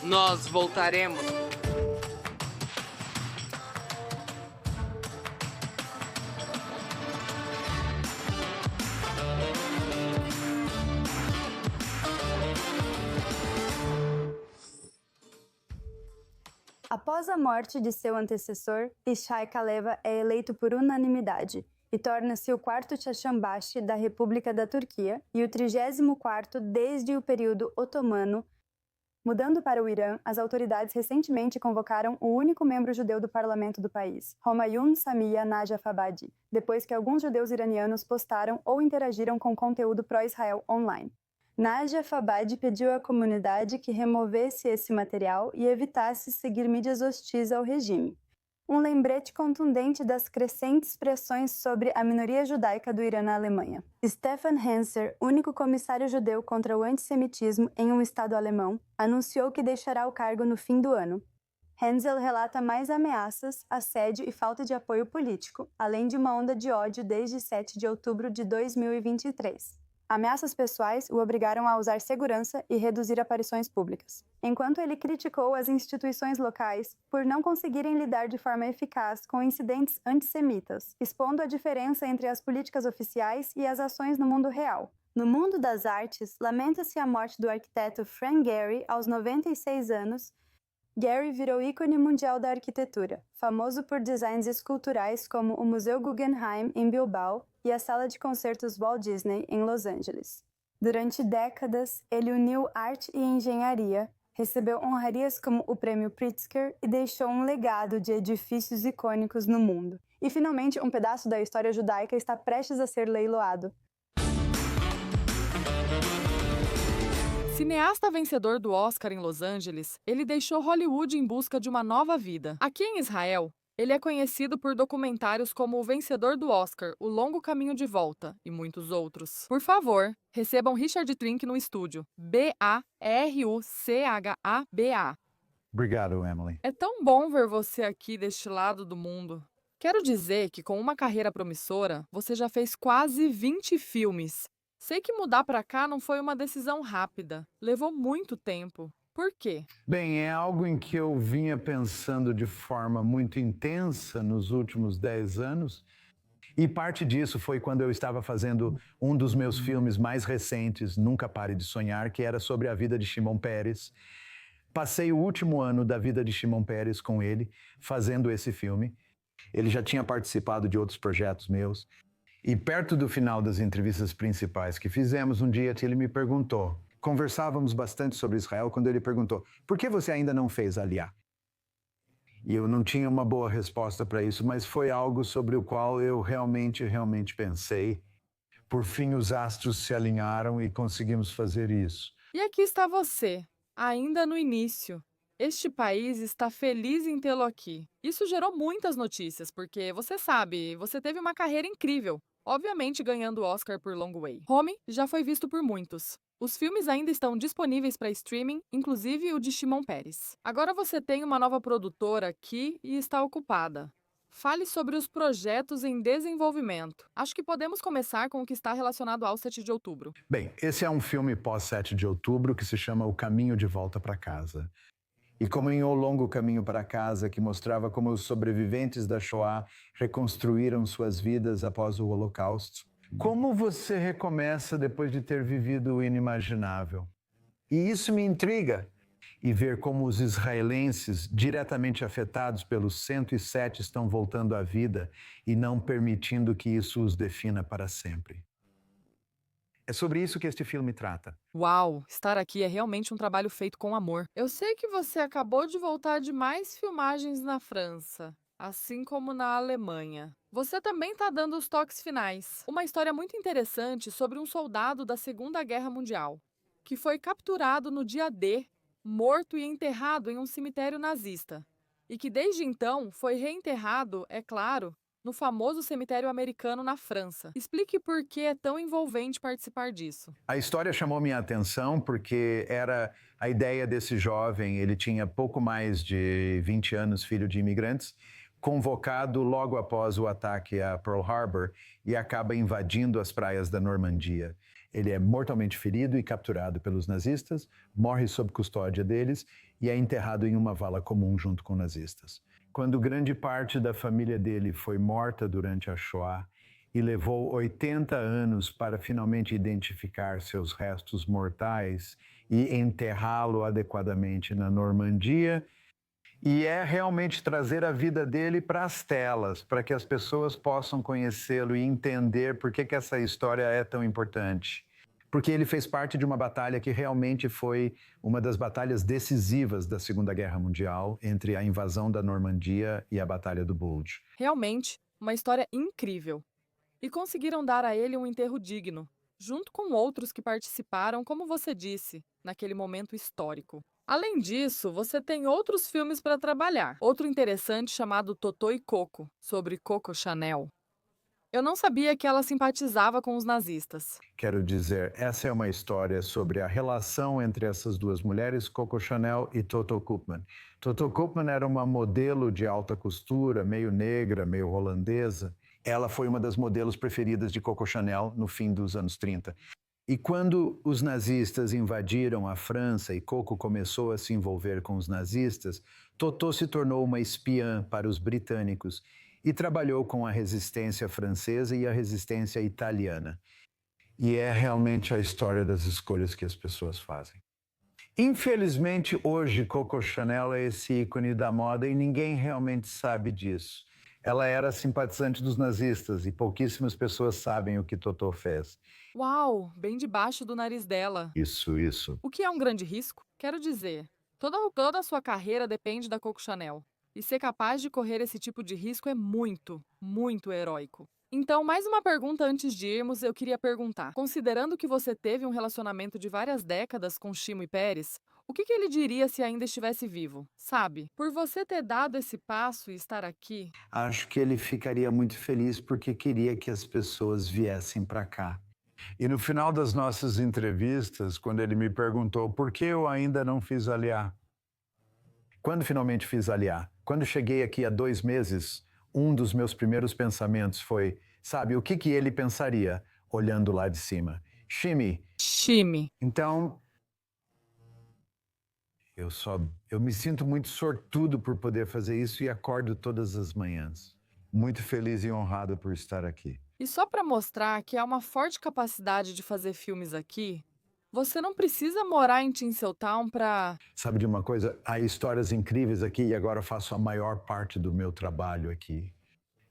Nós voltaremos. Após a morte de seu antecessor, Ishai Kaleva é eleito por unanimidade e torna-se o quarto Chashambashi da República da Turquia e o 34º desde o período otomano. Mudando para o Irã, as autoridades recentemente convocaram o único membro judeu do parlamento do país, Homayun Samia Najafabadi, depois que alguns judeus iranianos postaram ou interagiram com conteúdo pró-Israel online. Najafabadi pediu à comunidade que removesse esse material e evitasse seguir mídias hostis ao regime. Um lembrete contundente das crescentes pressões sobre a minoria judaica do Irã na Alemanha. Stefan Henser, único comissário judeu contra o antissemitismo em um estado alemão, anunciou que deixará o cargo no fim do ano. Henzel relata mais ameaças, assédio e falta de apoio político, além de uma onda de ódio desde 7 de outubro de 2023. Ameaças pessoais o obrigaram a usar segurança e reduzir aparições públicas. Enquanto ele criticou as instituições locais por não conseguirem lidar de forma eficaz com incidentes antissemitas, expondo a diferença entre as políticas oficiais e as ações no mundo real. No mundo das artes, lamenta-se a morte do arquiteto Frank Gehry aos 96 anos. Gehry virou ícone mundial da arquitetura, famoso por designs esculturais como o Museu Guggenheim em Bilbao e a Sala de Concertos Walt Disney em Los Angeles. Durante décadas, ele uniu arte e engenharia, recebeu honrarias como o Prêmio Pritzker e deixou um legado de edifícios icônicos no mundo. E finalmente, um pedaço da história judaica está prestes a ser leiloado. Cineasta vencedor do Oscar em Los Angeles, ele deixou Hollywood em busca de uma nova vida. Aqui em Israel, ele é conhecido por documentários como O Vencedor do Oscar, O Longo Caminho de Volta e muitos outros. Por favor, recebam Richard Trink no estúdio. B-A-R-U-C-H-A-B-A. Obrigado, Emily. É tão bom ver você aqui deste lado do mundo. Quero dizer que com uma carreira promissora, você já fez quase 20 filmes. Sei que mudar para cá não foi uma decisão rápida. Levou muito tempo. Por quê? Bem, é algo em que eu vinha pensando de forma muito intensa nos últimos 10 anos. E parte disso foi quando eu estava fazendo um dos meus filmes mais recentes, Nunca Pare de Sonhar, que era sobre a vida de Shimon Peres. Passei o último ano da vida de Shimon Peres com ele, fazendo esse filme. Ele já tinha participado de outros projetos meus. E perto do final das entrevistas principais que fizemos, um dia ele me perguntou, conversávamos bastante sobre Israel, quando ele perguntou, por que você ainda não fez Aliyah? E eu não tinha uma boa resposta para isso, mas foi algo sobre o qual eu realmente pensei. Por fim, os astros se alinharam e conseguimos fazer isso. E aqui está você, ainda no início. Este país está feliz em tê-lo aqui. Isso gerou muitas notícias, porque você sabe, você teve uma carreira incrível. Obviamente ganhando o Oscar por Long Way. Home já foi visto por muitos. Os filmes ainda estão disponíveis para streaming, inclusive o de Shimon Peres. Agora você tem uma nova produtora aqui e está ocupada. Fale sobre os projetos em desenvolvimento. Acho que podemos começar com o que está relacionado ao 7 de outubro. Bem, esse é um filme pós-7 de outubro que se chama O Caminho de Volta para Casa. E como em O Longo Caminho para Casa, que mostrava como os sobreviventes da Shoah reconstruíram suas vidas após o Holocausto. Como você recomeça depois de ter vivido o inimaginável? E isso me intriga. E ver como os israelenses, diretamente afetados pelos 107, estão voltando à vida e não permitindo que isso os defina para sempre. É sobre isso que este filme trata. Uau, estar aqui é realmente um trabalho feito com amor. Eu sei que você acabou de voltar de mais filmagens na França, assim como na Alemanha. Você também está dando os toques finais. Uma história muito interessante sobre um soldado da Segunda Guerra Mundial, que foi capturado no dia D, morto e enterrado em um cemitério nazista, e que desde então foi reenterrado, é claro, no famoso cemitério americano na França. Explique por que é tão envolvente participar disso. A história chamou minha atenção porque era a ideia desse jovem, ele tinha pouco mais de 20 anos, filho de imigrantes, convocado logo após o ataque a Pearl Harbor e acaba invadindo as praias da Normandia. Ele é mortalmente ferido e capturado pelos nazistas, morre sob custódia deles e é enterrado em uma vala comum junto com nazistas. Quando grande parte da família dele foi morta durante a Shoah e levou 80 anos para finalmente identificar seus restos mortais e enterrá-lo adequadamente na Normandia, e é realmente trazer a vida dele para as telas, para que as pessoas possam conhecê-lo e entender por que essa história é tão importante. Porque ele fez parte de uma batalha que realmente foi uma das batalhas decisivas da Segunda Guerra Mundial, entre a invasão da Normandia e a Batalha do Bulge. Realmente, uma história incrível. E conseguiram dar a ele um enterro digno, junto com outros que participaram, como você disse, naquele momento histórico. Além disso, você tem outros filmes para trabalhar. Outro interessante chamado Totô e Coco, sobre Coco Chanel. Eu não sabia que ela simpatizava com os nazistas. Quero dizer, essa é uma história sobre a relação entre essas duas mulheres, Coco Chanel e Toto Koopman. Toto Koopman era uma modelo de alta costura, meio negra, meio holandesa. Ela foi uma das modelos preferidas de Coco Chanel no fim dos anos 30. E quando os nazistas invadiram a França e Coco começou a se envolver com os nazistas, Totô se tornou uma espiã para os britânicos e trabalhou com a resistência francesa e a resistência italiana. E é realmente a história das escolhas que as pessoas fazem. Infelizmente, hoje, Coco Chanel é esse ícone da moda e ninguém realmente sabe disso. Ela era simpatizante dos nazistas e pouquíssimas pessoas sabem o que Totô fez. Uau, bem debaixo do nariz dela. Isso. O que é um grande risco? Quero dizer, toda a sua carreira depende da Coco Chanel. E ser capaz de correr esse tipo de risco é muito, muito heróico. Então, mais uma pergunta antes de irmos, eu queria perguntar. Considerando que você teve um relacionamento de várias décadas com Shimo e Pérez, o que ele diria se ainda estivesse vivo? Sabe, por você ter dado esse passo e estar aqui... Acho que ele ficaria muito feliz porque queria que as pessoas viessem para cá. E no final das nossas entrevistas, quando ele me perguntou por que eu ainda não fiz Aliá, quando finalmente fiz Aliá, quando cheguei aqui há 2 meses, um dos meus primeiros pensamentos foi, sabe, o que ele pensaria olhando lá de cima? Shime. Então, eu me sinto muito sortudo por poder fazer isso e acordo todas as manhãs. Muito feliz e honrado por estar aqui. E só para mostrar que há uma forte capacidade de fazer filmes aqui, você não precisa morar em Tinseltown para... Sabe de uma coisa? Há histórias incríveis aqui e agora faço a maior parte do meu trabalho aqui.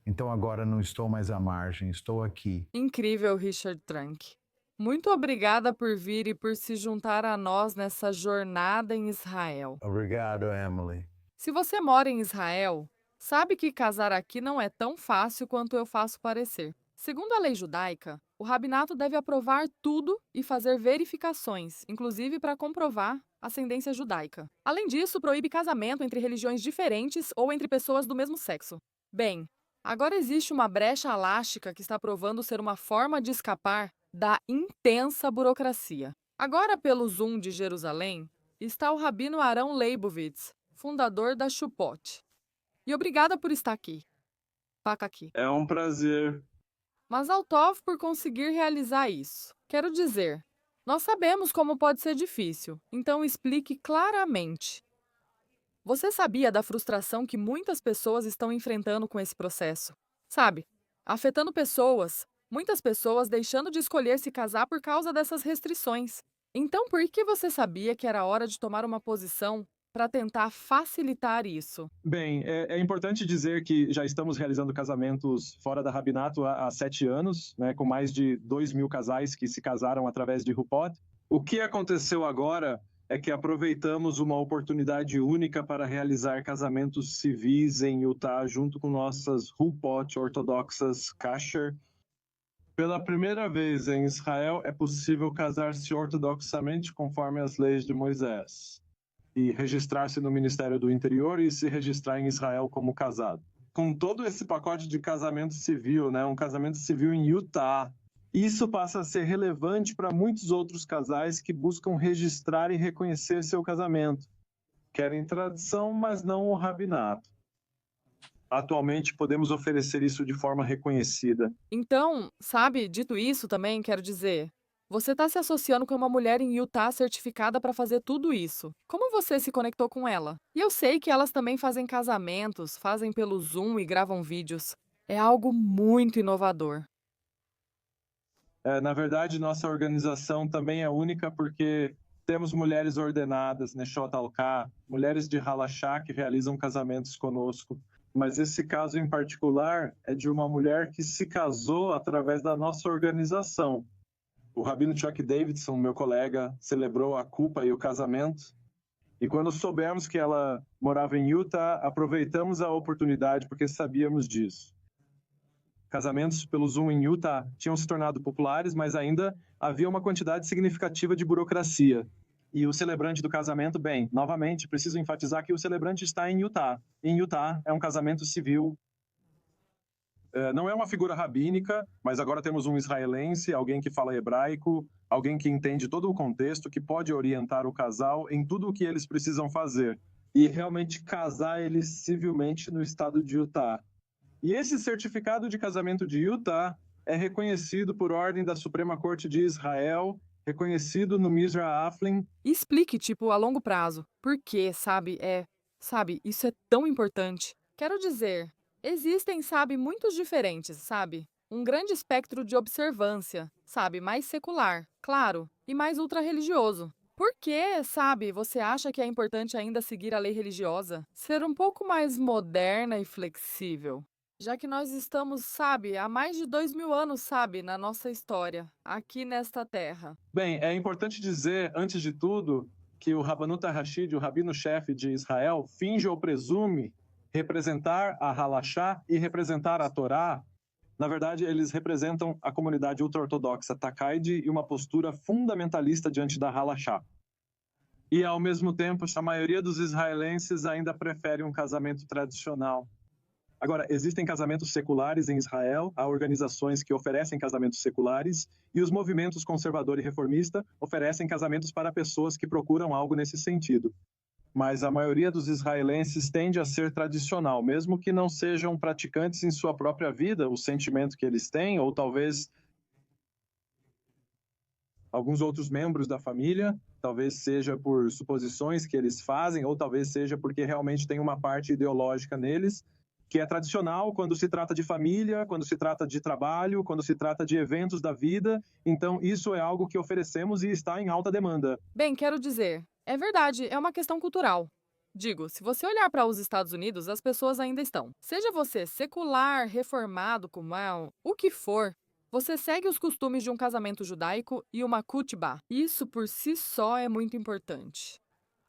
Então agora não estou mais à margem, estou aqui. Incrível, Richard Trank. Muito obrigada por vir e por se juntar a nós nessa jornada em Israel. Obrigado, Emily. Se você mora em Israel, sabe que casar aqui não é tão fácil quanto eu faço parecer. Segundo a lei judaica, o rabinato deve aprovar tudo e fazer verificações, inclusive para comprovar ascendência judaica. Além disso, proíbe casamento entre religiões diferentes ou entre pessoas do mesmo sexo. Bem, agora existe uma brecha elástica que está provando ser uma forma de escapar da intensa burocracia. Agora, pelo Zoom de Jerusalém, está o rabino Arão Leibovitz, fundador da Chupot. E obrigada por estar aqui. Paca aqui. É um prazer. Mas ao Tov por conseguir realizar isso. Quero dizer, nós sabemos como pode ser difícil, então explique claramente. Você sabia da frustração que muitas pessoas estão enfrentando com esse processo? Sabe, afetando pessoas, muitas pessoas deixando de escolher se casar por causa dessas restrições. Então por que você sabia que era hora de tomar uma posição para tentar facilitar isso? Bem, é importante dizer que já estamos realizando casamentos fora da Rabinato há 7 anos, né, com mais de 2.000 casais que se casaram através de Rupot. O que aconteceu agora é que aproveitamos uma oportunidade única para realizar casamentos civis em Utah junto com nossas Rupot ortodoxas kasher. Pela primeira vez em Israel, é possível casar-se ortodoxamente conforme as leis de Moisés e registrar-se no Ministério do Interior e se registrar em Israel como casado. Com todo esse pacote de casamento civil, né, um casamento civil em Utah, isso passa a ser relevante para muitos outros casais que buscam registrar e reconhecer seu casamento. Querem tradição, mas não o rabinato. Atualmente, podemos oferecer isso de forma reconhecida. Então, sabe, dito isso também, quero dizer, Você está se associando com uma mulher em Utah certificada para fazer tudo isso. Como você se conectou com ela? E eu sei que elas também fazem casamentos, fazem pelo Zoom e gravam vídeos. É algo muito inovador. Na verdade, nossa organização também é única porque temos mulheres ordenadas, Neshot Alká, mulheres de Halachá que realizam casamentos conosco. Mas esse caso em particular é de uma mulher que se casou através da nossa organização. O rabino Chuck Davidson, meu colega, celebrou a culpa e o casamento. E quando soubemos que ela morava em Utah, aproveitamos a oportunidade porque sabíamos disso. Casamentos pelo Zoom em Utah tinham se tornado populares, mas ainda havia uma quantidade significativa de burocracia. E o celebrante do casamento, bem, novamente, preciso enfatizar que o celebrante está em Utah. Em Utah é um casamento civil. Não é uma figura rabínica, mas agora temos um israelense, alguém que fala hebraico, alguém que entende todo o contexto, que pode orientar o casal em tudo o que eles precisam fazer. E realmente casar eles civilmente no estado de Utah. E esse certificado de casamento de Utah é reconhecido por ordem da Suprema Corte de Israel, reconhecido no Misra Aflin. Explique, tipo, a longo prazo. Por quê, sabe, isso é tão importante. Quero dizer, existem, sabe, muitos diferentes, sabe? Um grande espectro de observância, sabe, mais secular, claro, e mais ultra-religioso. Por que, sabe, você acha que é importante ainda seguir a lei religiosa? Ser um pouco mais moderna e flexível. Já que nós estamos, sabe, há mais de 2000 anos, sabe, na nossa história, aqui nesta terra. Bem, é importante dizer, antes de tudo, que o Rabbanut HaRashid, o rabino-chefe de Israel, finge ou presume representar a Halachá e representar a Torá. Na verdade, eles representam a comunidade ultra-ortodoxa Takaide e uma postura fundamentalista diante da Halachá. E, ao mesmo tempo, a maioria dos israelenses ainda prefere um casamento tradicional. Agora, existem casamentos seculares em Israel, há organizações que oferecem casamentos seculares e os movimentos conservador e reformista oferecem casamentos para pessoas que procuram algo nesse sentido. Mas a maioria dos israelenses tende a ser tradicional, mesmo que não sejam praticantes em sua própria vida, o sentimento que eles têm, ou talvez alguns outros membros da família, talvez seja por suposições que eles fazem, ou talvez seja porque realmente tem uma parte ideológica neles, que é tradicional quando se trata de família, quando se trata de trabalho, quando se trata de eventos da vida. Então, isso é algo que oferecemos e está em alta demanda. Bem, quero dizer, é verdade, é uma questão cultural. Digo, se você olhar para os Estados Unidos, as pessoas ainda estão. Seja você secular, reformado, kumal, o que for, você segue os costumes de um casamento judaico e uma kutbah. Isso por si só é muito importante.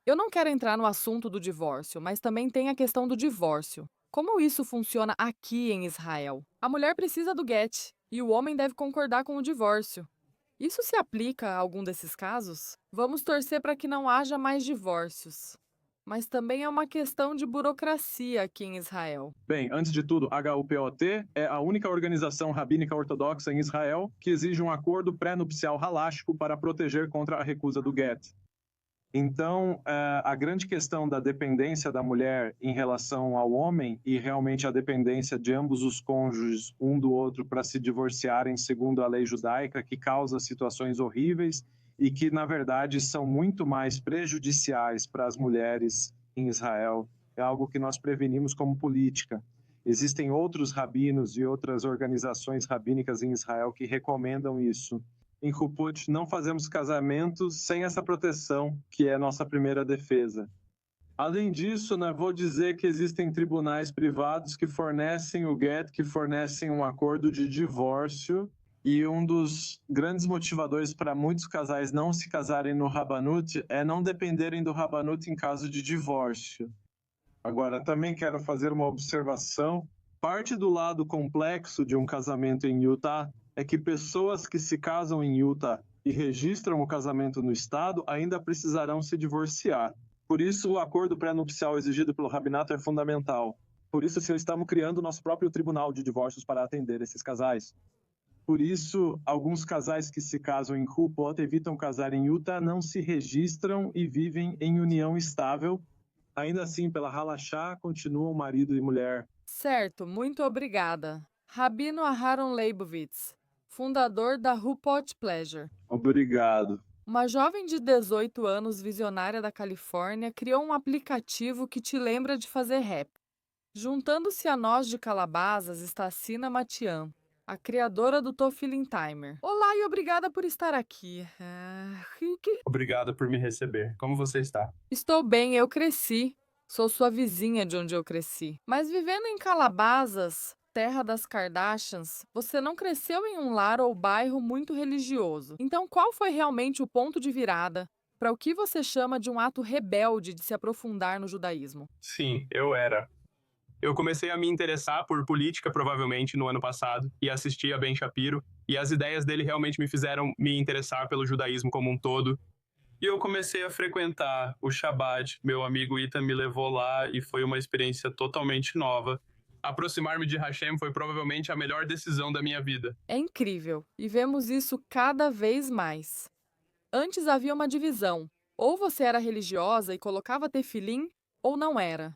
Eu não quero entrar no assunto do divórcio, mas também tem a questão do divórcio. Como isso funciona aqui em Israel? A mulher precisa do get e o homem deve concordar com o divórcio. Isso se aplica a algum desses casos? Vamos torcer para que não haja mais divórcios. Mas também é uma questão de burocracia aqui em Israel. Bem, antes de tudo, HUPOT é a única organização rabínica ortodoxa em Israel que exige um acordo pré-nupcial halástico para proteger contra a recusa do get. Então, a grande questão da dependência da mulher em relação ao homem e realmente a dependência de ambos os cônjuges um do outro para se divorciarem segundo a lei judaica, que causa situações horríveis e que, na verdade, são muito mais prejudiciais para as mulheres em Israel. É algo que nós prevenimos como política. Existem outros rabinos e outras organizações rabínicas em Israel que recomendam isso. Em Ruput, não fazemos casamentos sem essa proteção, que é nossa primeira defesa. Além disso, vou dizer que existem tribunais privados que fornecem o get, que fornecem um acordo de divórcio, e um dos grandes motivadores para muitos casais não se casarem no Rabbanut é não dependerem do Rabbanut em caso de divórcio. Agora, também quero fazer uma observação. Parte do lado complexo de um casamento em Utah é que pessoas que se casam em Utah e registram o casamento no estado ainda precisarão se divorciar. Por isso, o acordo pré-nupcial exigido pelo rabinato é fundamental. Por isso, estamos criando nosso próprio tribunal de divórcios para atender esses casais. Por isso, alguns casais que se casam em Rupot evitam casar em Utah, não se registram e vivem em união estável. Ainda assim, pela Halachá, continuam marido e mulher. Certo, muito obrigada. Rabino Aharon Leibovitz, fundador da Hupot Pleasure. Obrigado. Uma jovem de 18 anos, visionária da Califórnia, criou um aplicativo que te lembra de fazer rap. Juntando-se a nós de Calabasas está Sina Matian, a criadora do To Feeling Timer. Olá e obrigada por estar aqui. Obrigado por me receber. Como você está? Estou bem, eu cresci. Sou sua vizinha de onde eu cresci. Mas vivendo em Calabasas, terra das Kardashians, você não cresceu em um lar ou bairro muito religioso. Então, qual foi realmente o ponto de virada para o que você chama de um ato rebelde de se aprofundar no judaísmo? Sim, eu era. Eu comecei a me interessar por política, provavelmente, no ano passado, e assisti a Ben Shapiro, e as ideias dele realmente me fizeram me interessar pelo judaísmo como um todo. E eu comecei a frequentar o Shabbat, meu amigo Ethan me levou lá, e foi uma experiência totalmente nova. Aproximar-me de Hashem foi provavelmente a melhor decisão da minha vida. É incrível, e vemos isso cada vez mais. Antes havia uma divisão, ou você era religiosa e colocava tefilim, ou não era.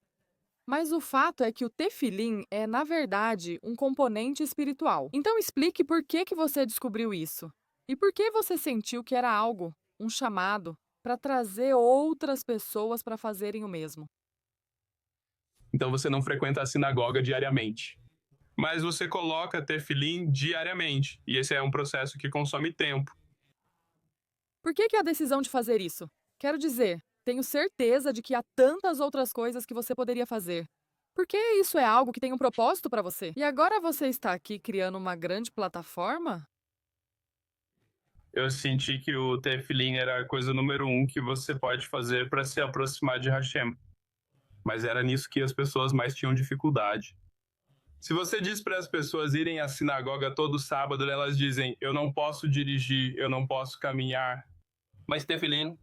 Mas o fato é que o tefilim é, na verdade, um componente espiritual. Então explique por que você descobriu isso. E por que você sentiu que era algo, um chamado, para trazer outras pessoas para fazerem o mesmo. Então você não frequenta a sinagoga diariamente. Mas você coloca tefilim diariamente. E esse é um processo que consome tempo. Por que a decisão de fazer isso? Quero dizer, tenho certeza de que há tantas outras coisas que você poderia fazer. Por que isso é algo que tem um propósito para você? E agora você está aqui criando uma grande plataforma? Eu senti que o tefilim era a coisa número 1 que você pode fazer para se aproximar de Hashem. Mas era nisso que as pessoas mais tinham dificuldade. Se você diz para as pessoas irem à sinagoga todo sábado, elas dizem, eu não posso dirigir, eu não posso caminhar. Mas tefilim...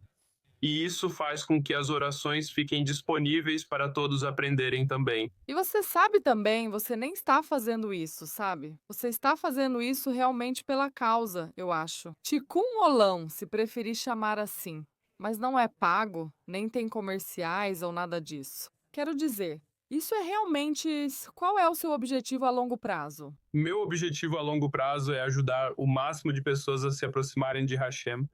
E isso faz com que as orações fiquem disponíveis para todos aprenderem também. E você sabe também, você nem está fazendo isso, sabe? Você está fazendo isso realmente pela causa, eu acho. Tikkun Olam, se preferir chamar assim. Mas não é pago, nem tem comerciais ou nada disso. Quero dizer, isso é realmente... Qual é o seu objetivo a longo prazo? Meu objetivo a longo prazo é ajudar o máximo de pessoas a se aproximarem de Hashem.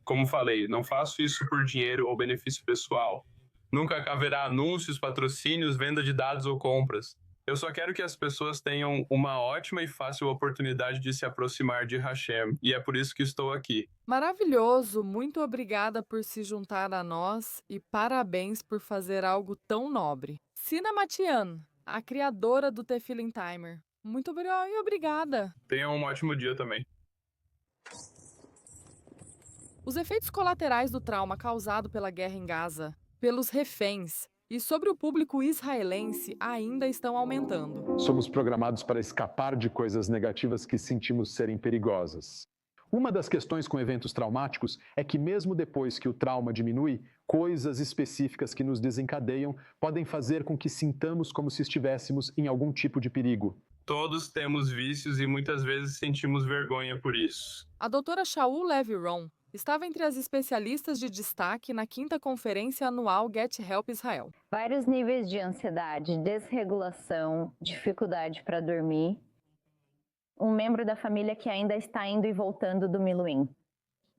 Como falei, não faço isso por dinheiro ou benefício pessoal. Nunca haverá anúncios, patrocínios, venda de dados ou compras. Eu só quero que as pessoas tenham uma ótima e fácil oportunidade de se aproximar de Hashem, e é por isso que estou aqui. Maravilhoso! Muito obrigada por se juntar a nós e parabéns por fazer algo tão nobre. Sina Matian, a criadora do Tefilim Timer. Muito obrigada! Tenha um ótimo dia também. Os efeitos colaterais do trauma causado pela guerra em Gaza, pelos reféns e sobre o público israelense ainda estão aumentando. Somos programados para escapar de coisas negativas que sentimos serem perigosas. Uma das questões com eventos traumáticos é que mesmo depois que o trauma diminui, coisas específicas que nos desencadeiam podem fazer com que sintamos como se estivéssemos em algum tipo de perigo. Todos temos vícios e muitas vezes sentimos vergonha por isso. A doutora Shaul Levi-Ron estava entre as especialistas de destaque na 5ª Conferência Anual Get Help Israel. Vários níveis de ansiedade, desregulação, dificuldade para dormir. Um membro da família que ainda está indo e voltando do Miluim.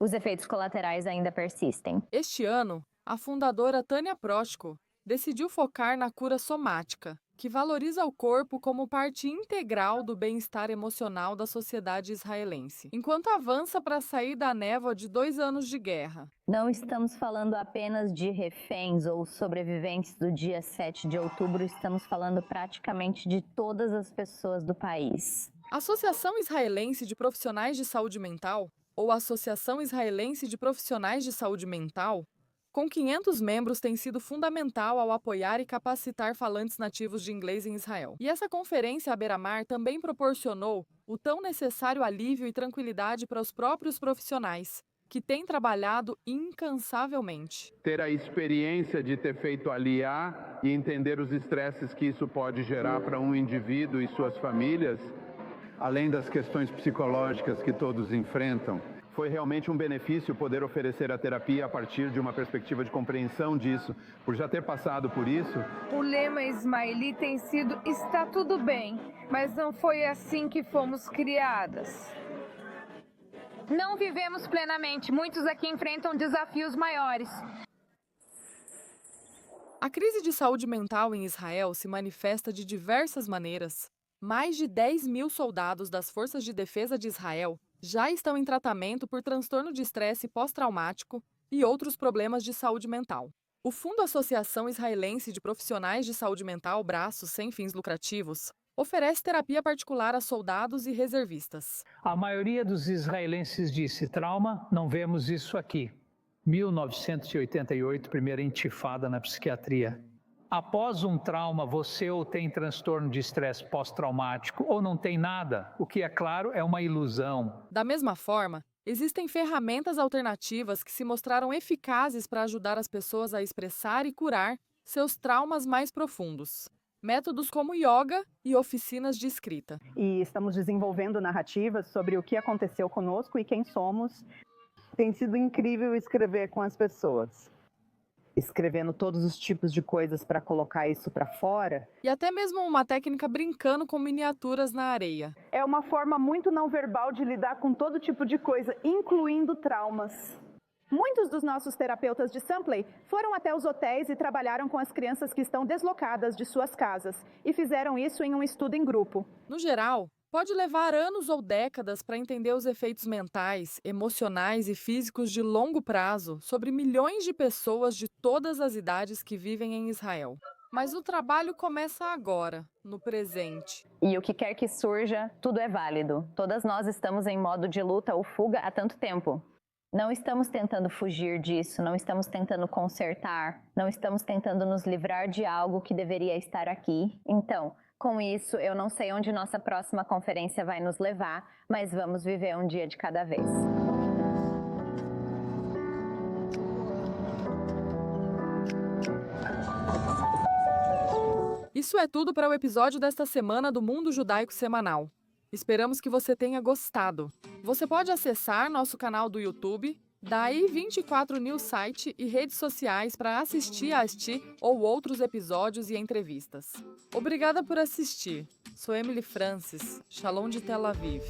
Os efeitos colaterais ainda persistem. Este ano, a fundadora Tânia Prochko decidiu focar na cura somática, que valoriza o corpo como parte integral do bem-estar emocional da sociedade israelense, enquanto avança para sair da névoa de 2 anos de guerra. Não estamos falando apenas de reféns ou sobreviventes do dia 7 de outubro, estamos falando praticamente de todas as pessoas do país. A Associação Israelense de Profissionais de Saúde Mental, ou Associação Israelense de Profissionais de Saúde Mental, com 500 membros, tem sido fundamental ao apoiar e capacitar falantes nativos de inglês em Israel. E essa conferência à beira-mar também proporcionou o tão necessário alívio e tranquilidade para os próprios profissionais, que têm trabalhado incansavelmente. Ter a experiência de ter feito aliá e entender os estresses que isso pode gerar para um indivíduo e suas famílias, além das questões psicológicas que todos enfrentam, foi realmente um benefício poder oferecer a terapia a partir de uma perspectiva de compreensão disso, por já ter passado por isso. O lema Ismaili tem sido "está tudo bem", mas não foi assim que fomos criadas. Não vivemos plenamente. Muitos aqui enfrentam desafios maiores. A crise de saúde mental em Israel se manifesta de diversas maneiras. Mais de 10 mil soldados das Forças de Defesa de Israel já estão em tratamento por transtorno de estresse pós-traumático e outros problemas de saúde mental. O Fundo Associação Israelense de Profissionais de Saúde Mental, braços sem fins lucrativos, oferece terapia particular a soldados e reservistas. A maioria dos israelenses disse: trauma, não vemos isso aqui. 1988, primeira intifada na psiquiatria. Após um trauma, você ou tem transtorno de estresse pós-traumático ou não tem nada, o que, é claro, é uma ilusão. Da mesma forma, existem ferramentas alternativas que se mostraram eficazes para ajudar as pessoas a expressar e curar seus traumas mais profundos. Métodos como yoga e oficinas de escrita. E estamos desenvolvendo narrativas sobre o que aconteceu conosco e quem somos. Tem sido incrível escrever com as pessoas. Escrevendo todos os tipos de coisas para colocar isso para fora. E até mesmo uma técnica brincando com miniaturas na areia. É uma forma muito não verbal de lidar com todo tipo de coisa, incluindo traumas. Muitos dos nossos terapeutas de Sampley foram até os hotéis e trabalharam com as crianças que estão deslocadas de suas casas e fizeram isso em um estudo em grupo. No geral, pode levar anos ou décadas para entender os efeitos mentais, emocionais e físicos de longo prazo sobre milhões de pessoas de todas as idades que vivem em Israel. Mas o trabalho começa agora, no presente. E o que quer que surja, tudo é válido. Todas nós estamos em modo de luta ou fuga há tanto tempo. Não estamos tentando fugir disso, não estamos tentando consertar, não estamos tentando nos livrar de algo que deveria estar aqui. Então, com isso, eu não sei onde nossa próxima conferência vai nos levar, mas vamos viver um dia de cada vez. Isso é tudo para o episódio desta semana do Mundo Judaico Semanal. Esperamos que você tenha gostado. Você pode acessar nosso canal do YouTube, da i24 News site e redes sociais para assistir a este ou outros episódios e entrevistas. Obrigada por assistir. Sou Emily Francis, Shalom de Tel Aviv.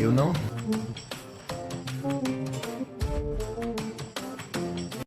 Eu não